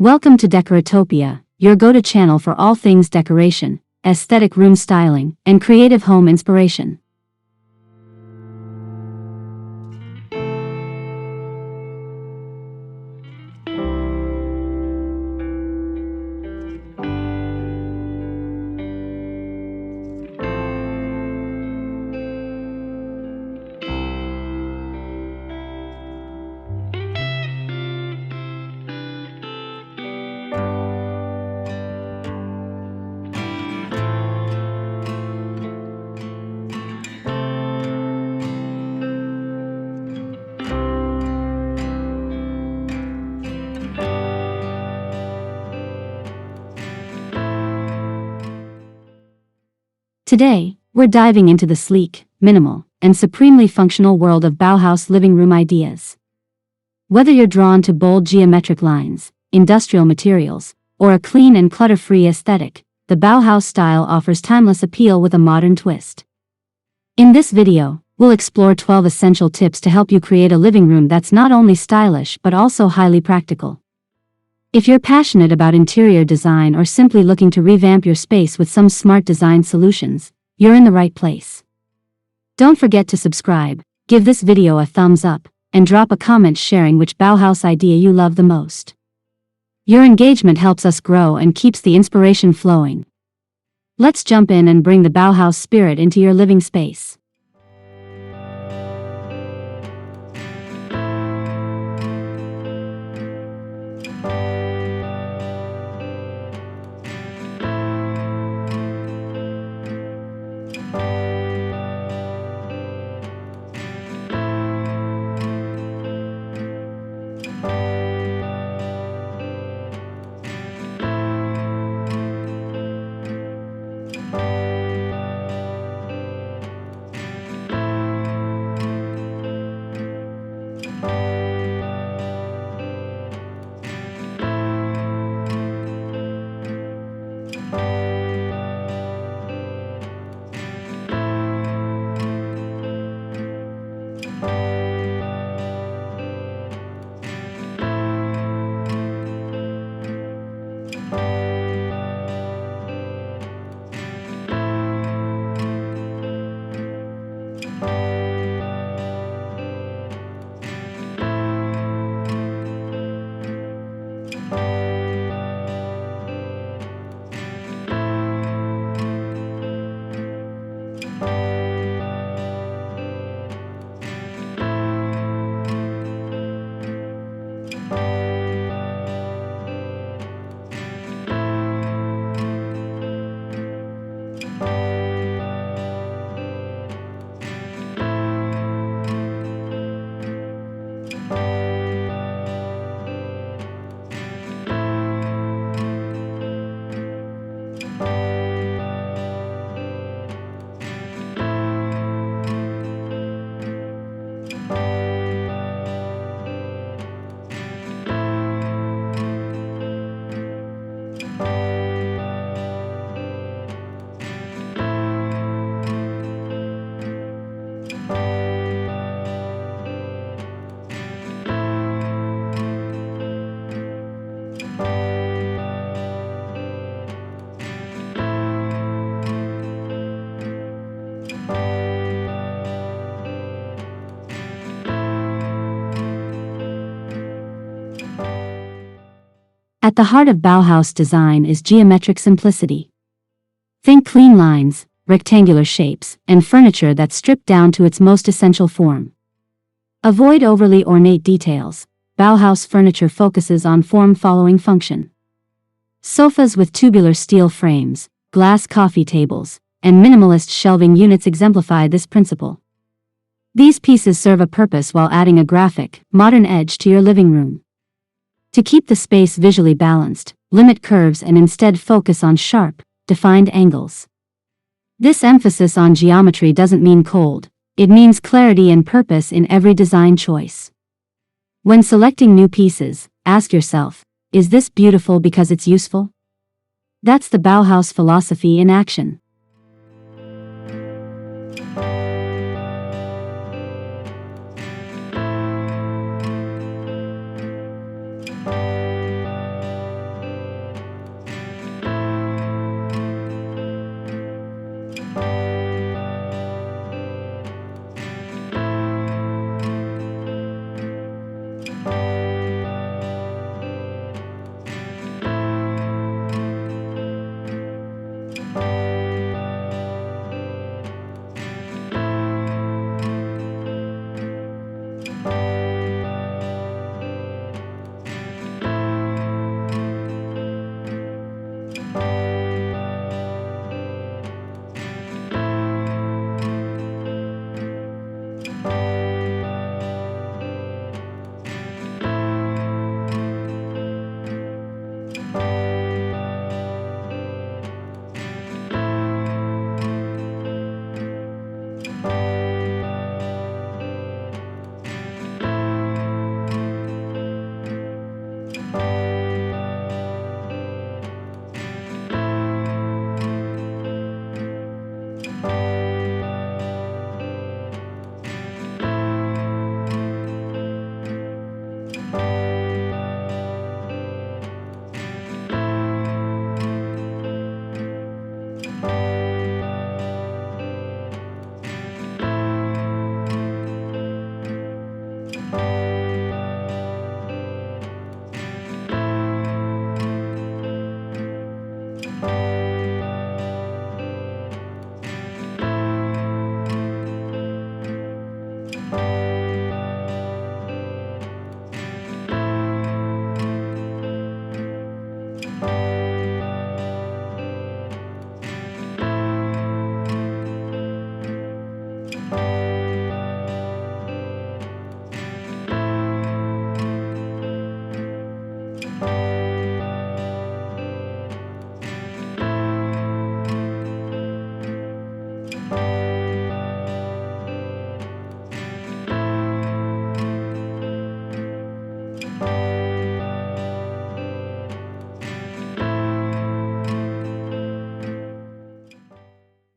Welcome to Decoratopia, your go-to channel for all things decoration, aesthetic room styling, and creative home inspiration. Today, we're diving into the sleek, minimal, and supremely functional world of Bauhaus living room ideas. Whether you're drawn to bold geometric lines, industrial materials, or a clean and clutter-free aesthetic, the Bauhaus style offers timeless appeal with a modern twist. In this video, we'll explore 12 essential tips to help you create a living room that's not only stylish but also highly practical. If you're passionate about interior design or simply looking to revamp your space with some smart design solutions, you're in the right place. Don't forget to subscribe, give this video a thumbs up, and drop a comment sharing which Bauhaus idea you love the most. Your engagement helps us grow and keeps the inspiration flowing. Let's jump in and bring the Bauhaus spirit into your living space. At the heart of Bauhaus design is geometric simplicity. Think clean lines, rectangular shapes, and furniture that's stripped down to its most essential form. Avoid overly ornate details. Bauhaus furniture focuses on form following function. Sofas with tubular steel frames, glass coffee tables, and minimalist shelving units exemplify this principle. These pieces serve a purpose while adding a graphic, modern edge to your living room. To keep the space visually balanced, limit curves and instead focus on sharp, defined angles. This emphasis on geometry doesn't mean cold, it means clarity and purpose in every design choice. When selecting new pieces, ask yourself, is this beautiful because it's useful? That's the Bauhaus philosophy in action.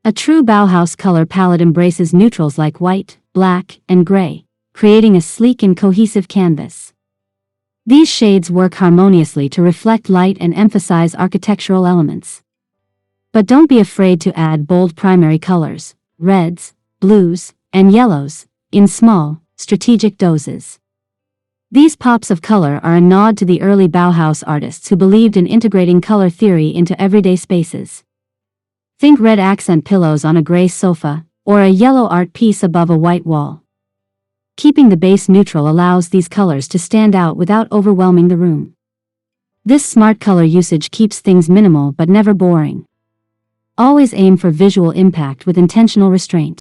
A true Bauhaus color palette embraces neutrals like white, black, and gray, creating a sleek and cohesive canvas. These shades work harmoniously to reflect light and emphasize architectural elements. But don't be afraid to add bold primary colors, reds, blues, and yellows, in small, strategic doses. These pops of color are a nod to the early Bauhaus artists who believed in integrating color theory into everyday spaces. Think red accent pillows on a gray sofa, or a yellow art piece above a white wall. Keeping the base neutral allows these colors to stand out without overwhelming the room. This smart color usage keeps things minimal but never boring. Always aim for visual impact with intentional restraint.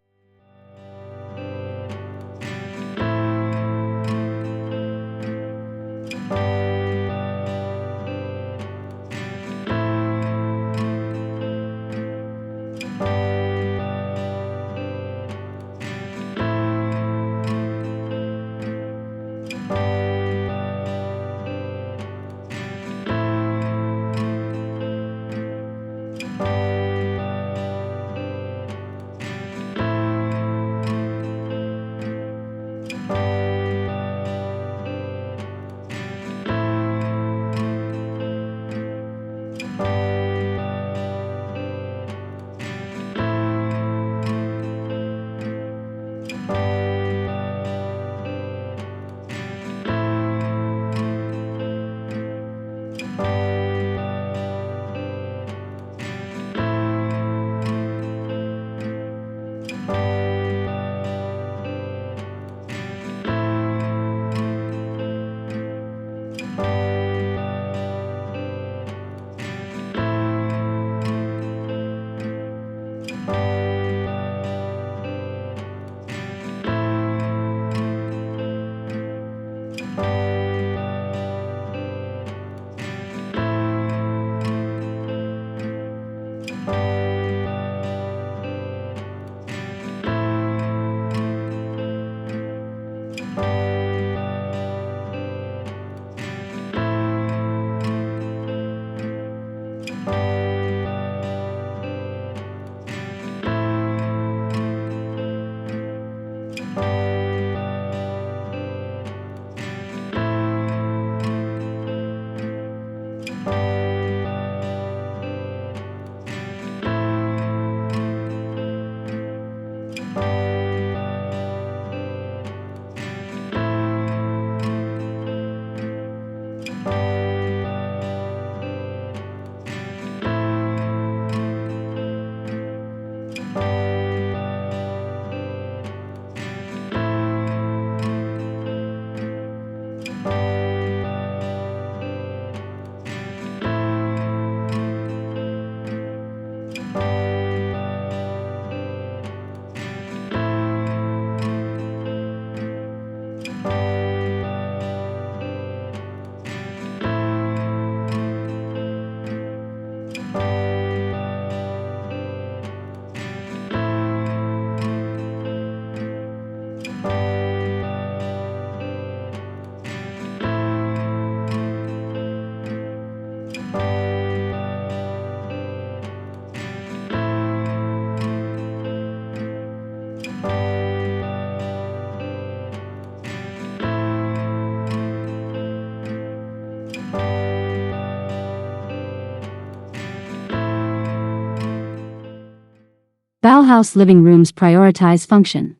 Bauhaus living rooms prioritize function.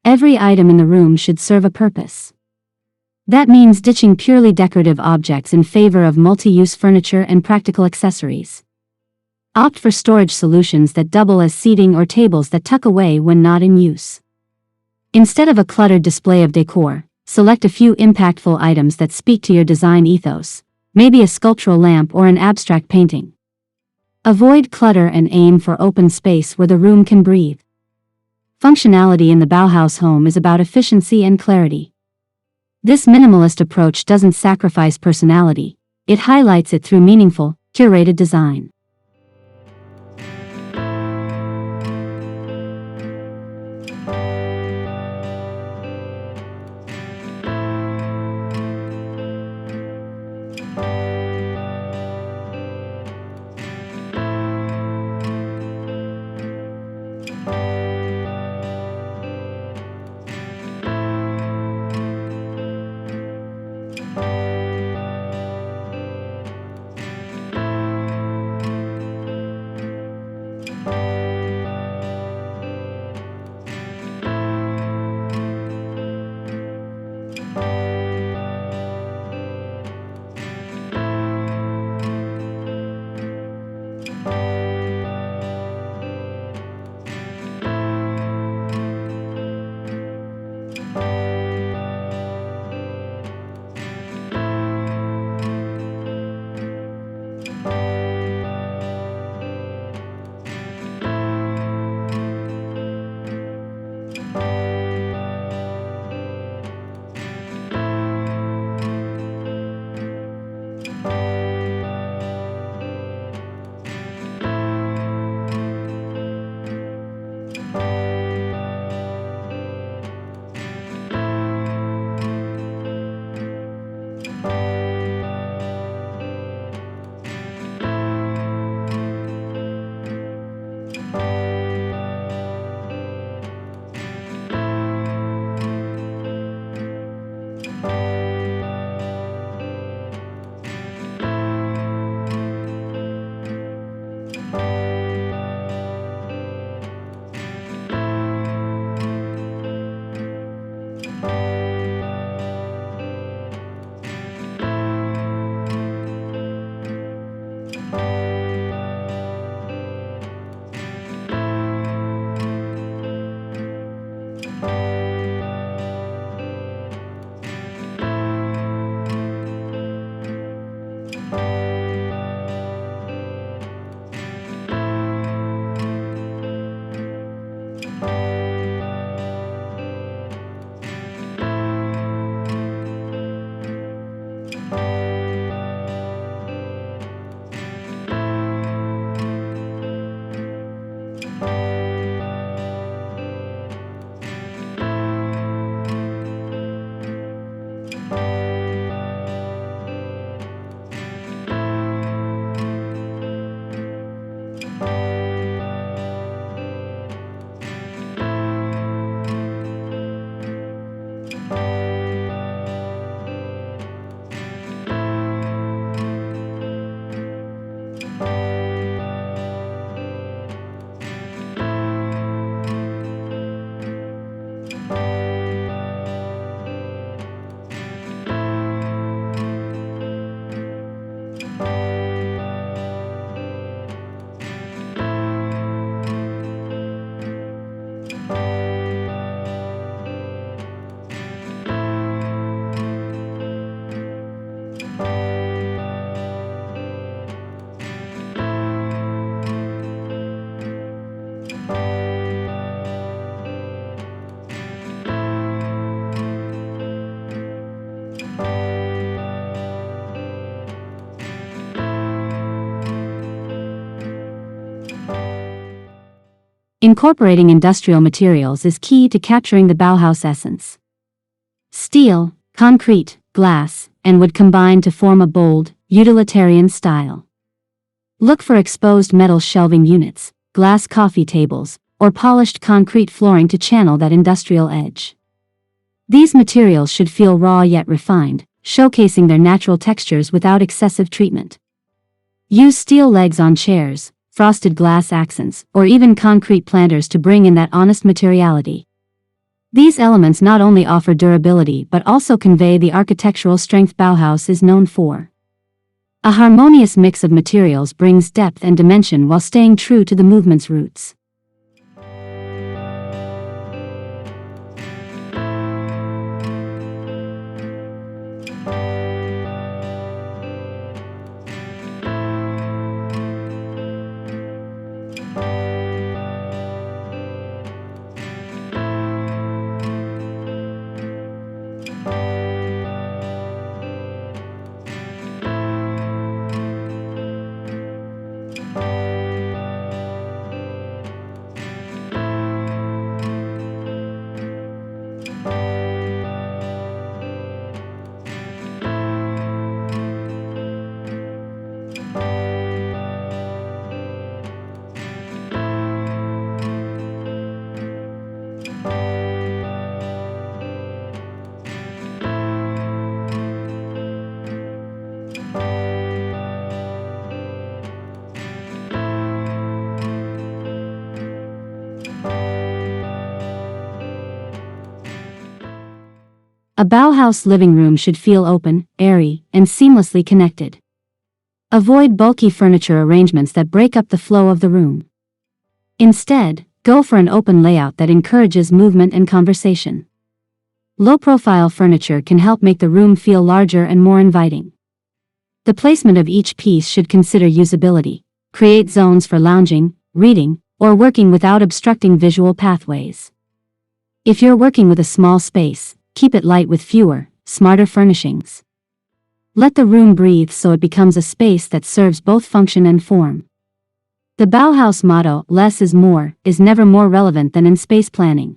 Every item in the room should serve a purpose. That means ditching purely decorative objects in favor of multi-use furniture and practical accessories. Opt for storage solutions that double as seating or tables that tuck away when not in use. Instead of a cluttered display of decor, select a few impactful items that speak to your design ethos, maybe a sculptural lamp or an abstract painting. Avoid clutter and aim for open space where the room can breathe. Functionality in the Bauhaus home is about efficiency and clarity. This minimalist approach doesn't sacrifice personality, it highlights it through meaningful, curated design. Incorporating industrial materials is key to capturing the Bauhaus essence. Steel, concrete, glass, and wood combine to form a bold, utilitarian style. Look for exposed metal shelving units, glass coffee tables, or polished concrete flooring to channel that industrial edge. These materials should feel raw yet refined, showcasing their natural textures without excessive treatment. Use steel legs on chairs, frosted glass accents, or even concrete planters to bring in that honest materiality. These elements not only offer durability but also convey the architectural strength Bauhaus is known for. A harmonious mix of materials brings depth and dimension while staying true to the movement's roots. A Bauhaus living room should feel open, airy, and seamlessly connected. Avoid bulky furniture arrangements that break up the flow of the room. Instead, go for an open layout that encourages movement and conversation. Low-profile furniture can help make the room feel larger and more inviting. The placement of each piece should consider usability, create zones for lounging, reading, or working without obstructing visual pathways. If you're working with a small space, keep it light with fewer, smarter furnishings. Let the room breathe so it becomes a space that serves both function and form. The Bauhaus motto, "Less is more," is never more relevant than in space planning.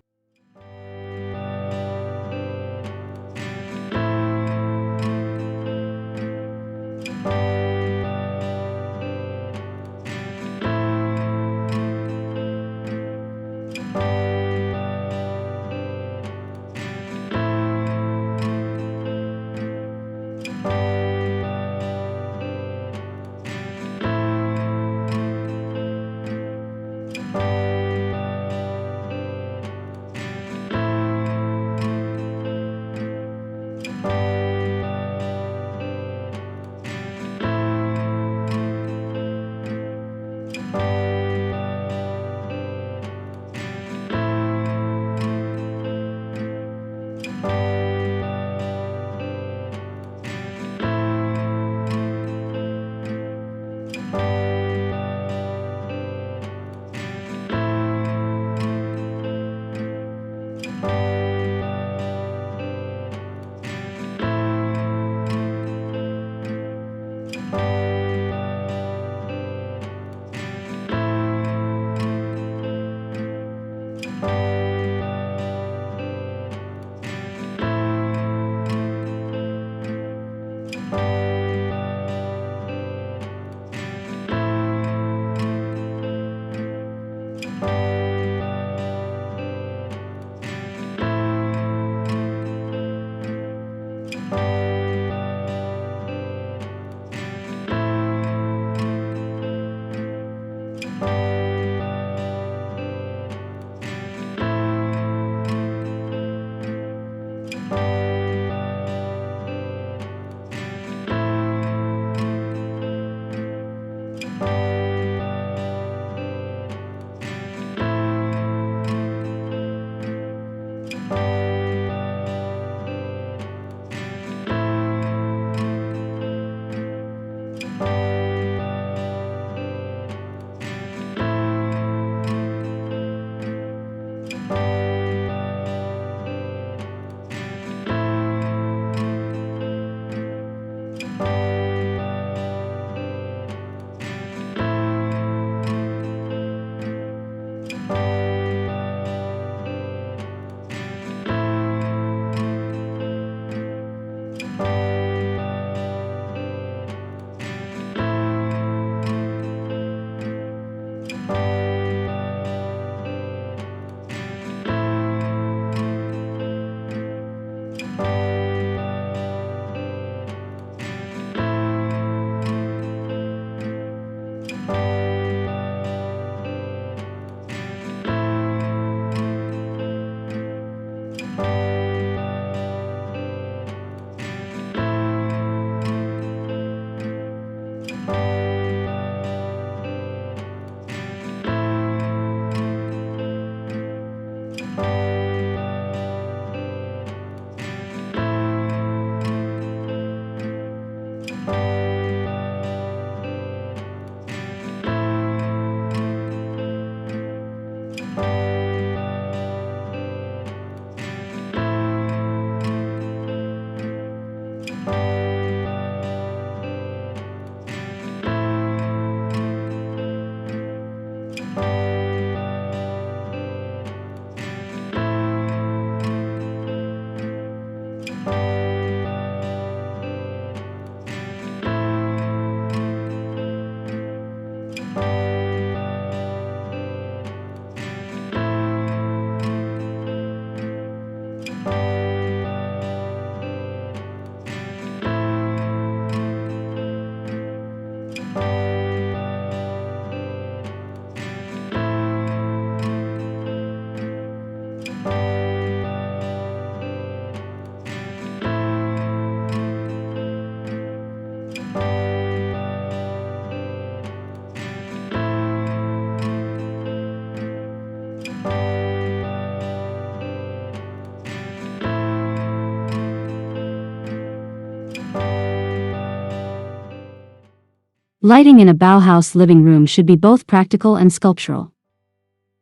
Lighting in a Bauhaus living room should be both practical and sculptural.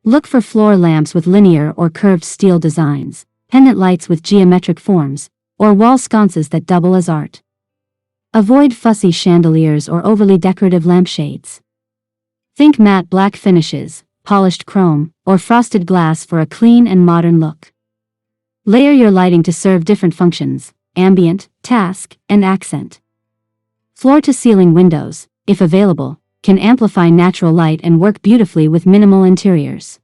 Look for floor lamps with linear or curved steel designs, pendant lights with geometric forms, or wall sconces that double as art. Avoid fussy chandeliers or overly decorative lampshades. Think matte black finishes, polished chrome, or frosted glass for a clean and modern look. Layer your lighting to serve different functions: ambient, task, and accent. Floor-to-ceiling windows, if available, can amplify natural light and work beautifully with minimal interiors.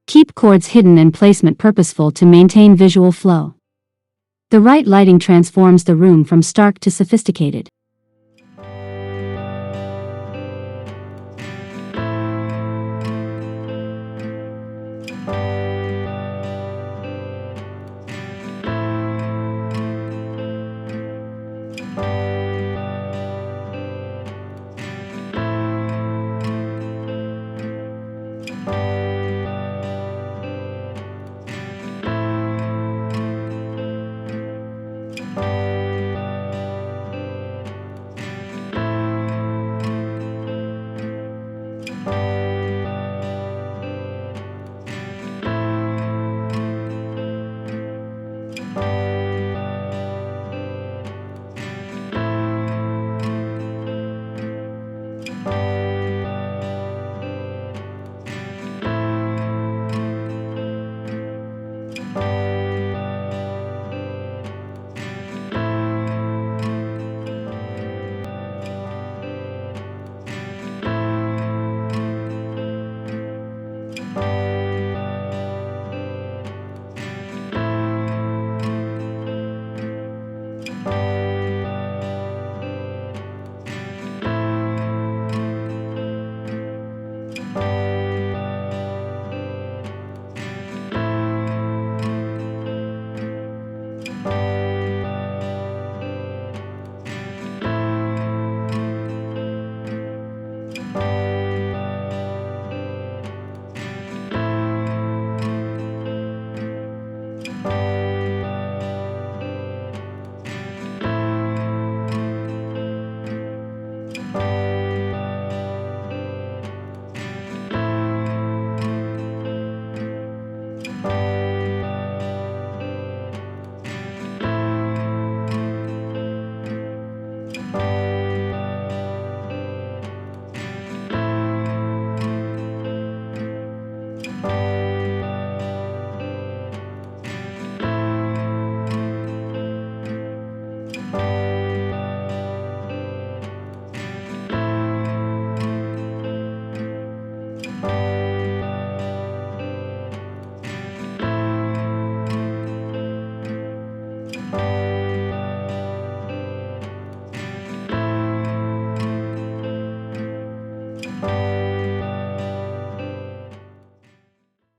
Keep cords hidden and placement purposeful to maintain visual flow. The right lighting transforms the room from stark to sophisticated.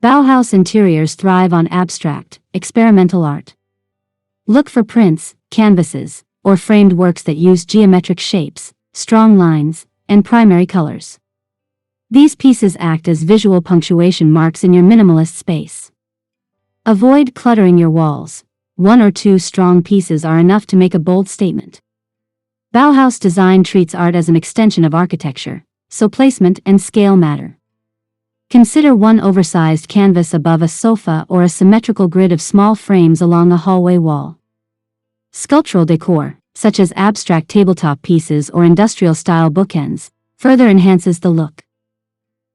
Bauhaus interiors thrive on abstract, experimental art. Look for prints, canvases, or framed works that use geometric shapes, strong lines, and primary colors. These pieces act as visual punctuation marks in your minimalist space. Avoid cluttering your walls. One or two strong pieces are enough to make a bold statement. Bauhaus design treats art as an extension of architecture, so placement and scale matter. Consider one oversized canvas above a sofa or a symmetrical grid of small frames along a hallway wall. Sculptural decor, such as abstract tabletop pieces or industrial-style bookends, further enhances the look.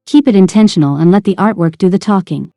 Keep it intentional and let the artwork do the talking.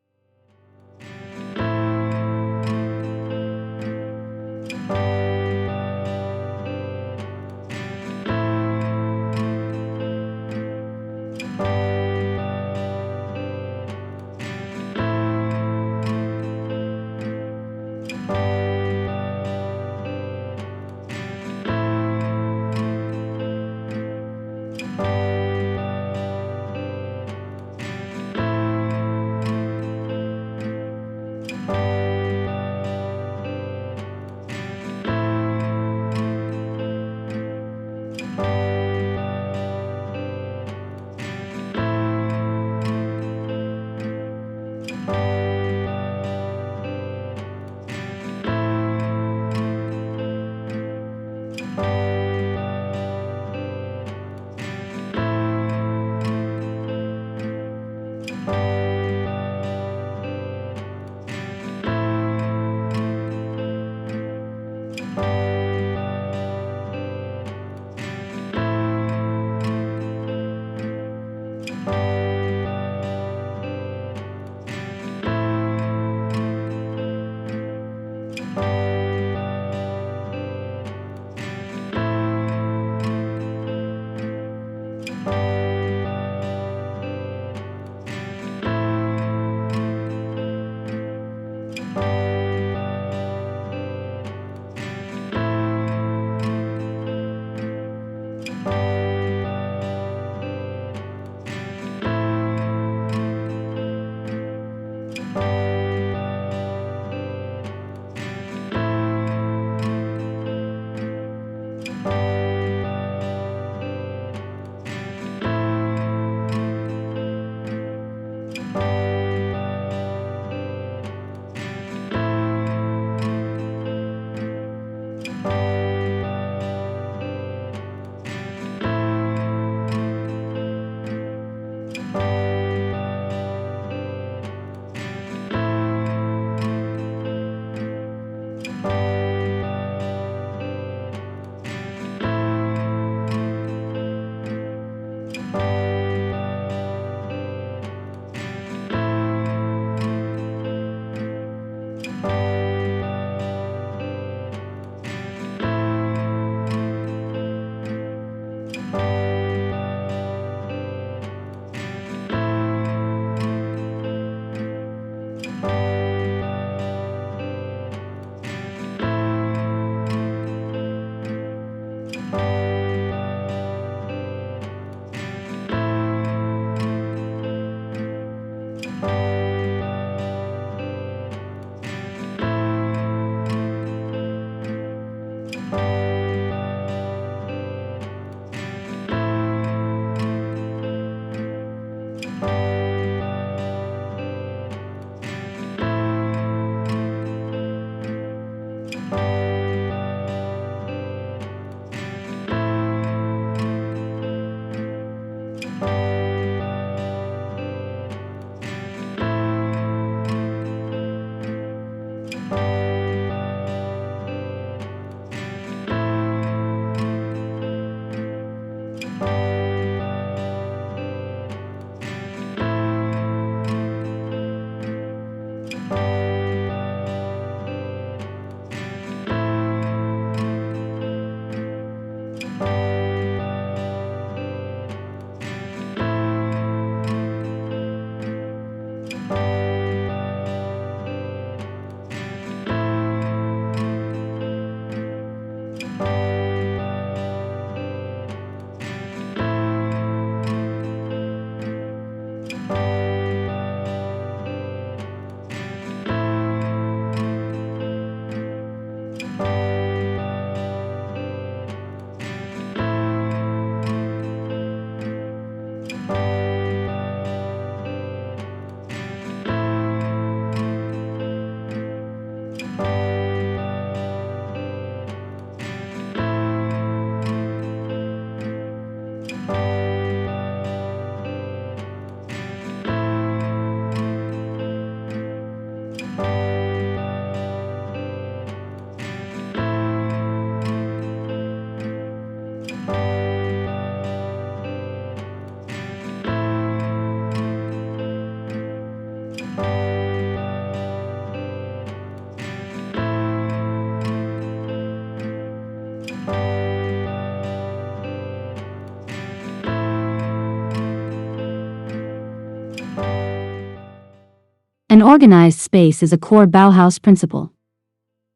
An organized space is a core Bauhaus principle.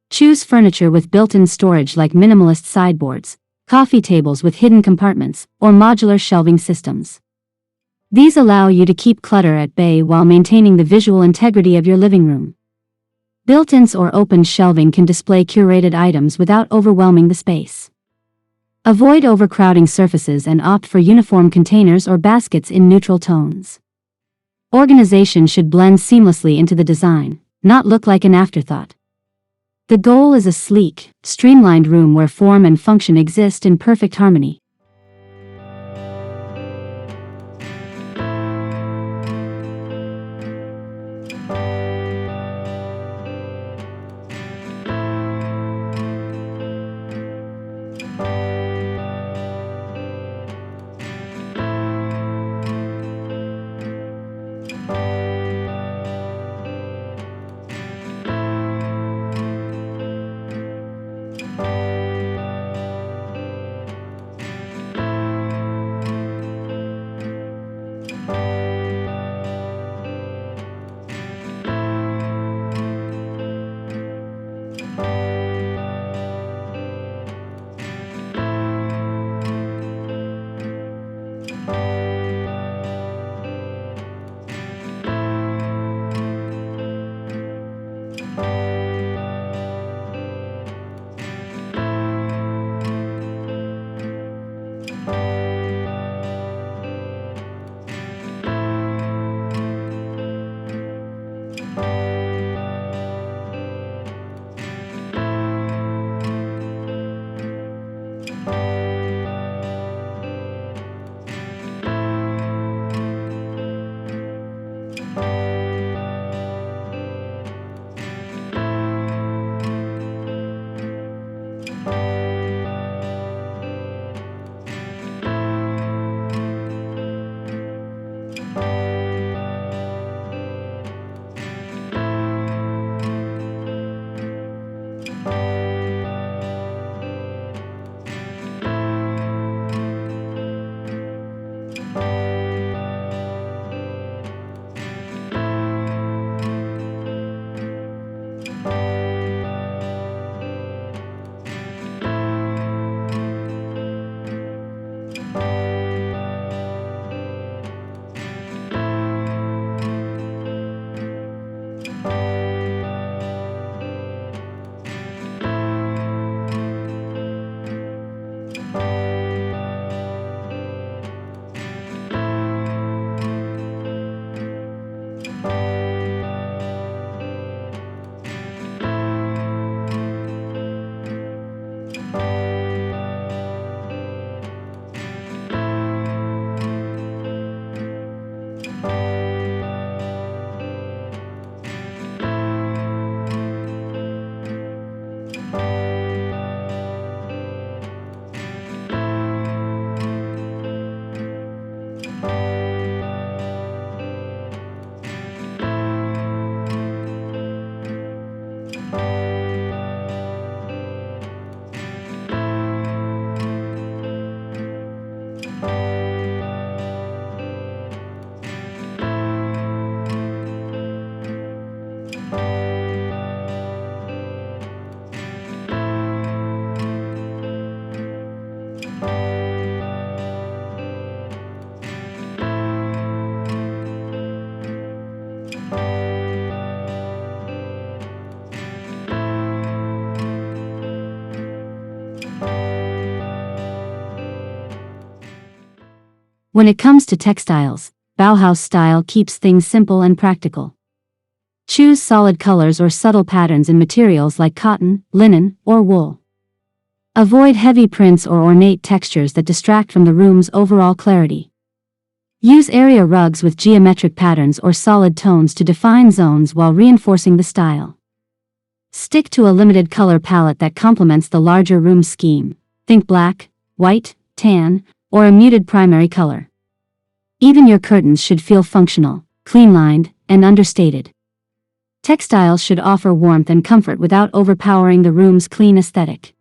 Choose furniture with built-in storage like minimalist sideboards, coffee tables with hidden compartments, or modular shelving systems. These allow you to keep clutter at bay while maintaining the visual integrity of your living room. Built-ins or open shelving can display curated items without overwhelming the space. Avoid overcrowding surfaces and opt for uniform containers or baskets in neutral tones. Organization should blend seamlessly into the design, not look like an afterthought. The goal is a sleek, streamlined room where form and function exist in perfect harmony. When it comes to textiles, Bauhaus style keeps things simple and practical. Choose solid colors or subtle patterns in materials like cotton, linen, or wool. Avoid heavy prints or ornate textures that distract from the room's overall clarity. Use area rugs with geometric patterns or solid tones to define zones while reinforcing the style. Stick to a limited color palette that complements the larger room scheme. Think black, white, tan, or a muted primary color. Even your curtains should feel functional, clean-lined, and understated. Textiles should offer warmth and comfort without overpowering the room's clean aesthetic.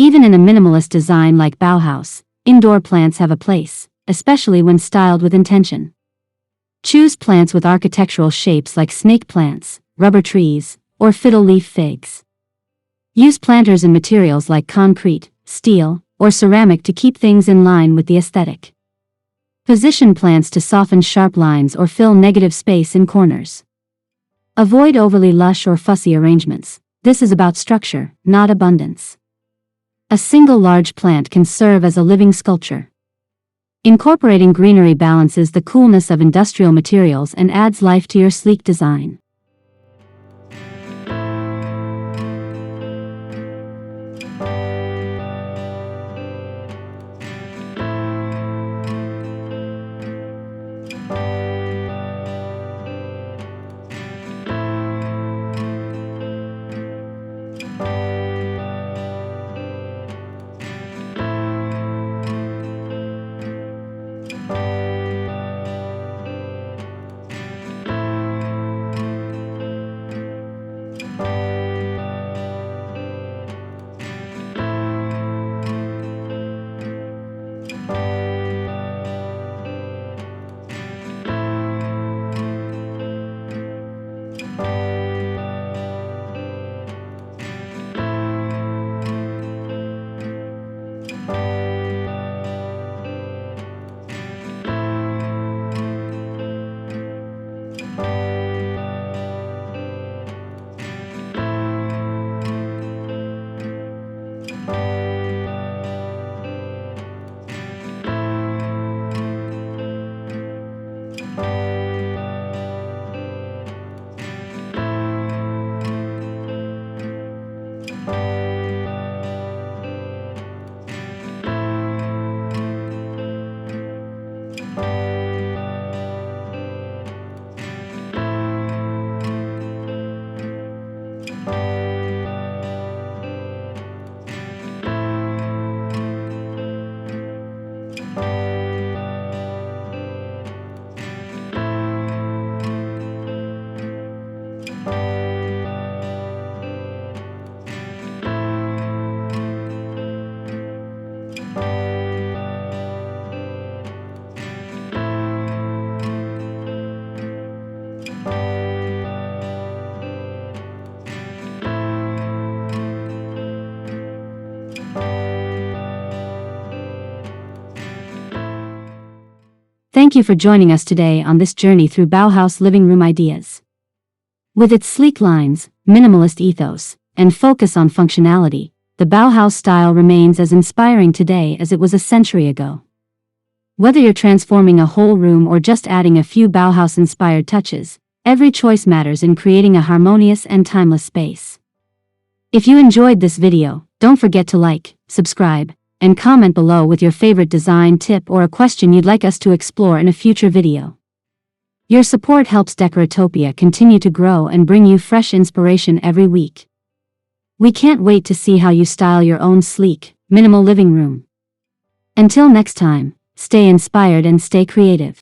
Even in a minimalist design like Bauhaus, indoor plants have a place, especially when styled with intention. Choose plants with architectural shapes like snake plants, rubber trees, or fiddle leaf figs. Use planters in materials like concrete, steel, or ceramic to keep things in line with the aesthetic. Position plants to soften sharp lines or fill negative space in corners. Avoid overly lush or fussy arrangements. This is about structure, not abundance. A single large plant can serve as a living sculpture. Incorporating greenery balances the coolness of industrial materials and adds life to your sleek design. thank you for joining us today on this journey through Bauhaus living room ideas. With its sleek lines, minimalist ethos, and focus on functionality, the Bauhaus style remains as inspiring today as it was a century ago. Whether you're transforming a whole room or just adding a few Bauhaus-inspired touches, every choice matters in creating a harmonious and timeless space. If you enjoyed this video, don't forget to like, subscribe, and comment below with your favorite design tip or a question you'd like us to explore in a future video. Your support helps Decoratopia continue to grow and bring you fresh inspiration every week. We can't wait to see how you style your own sleek, minimal living room. Until next time, stay inspired and stay creative.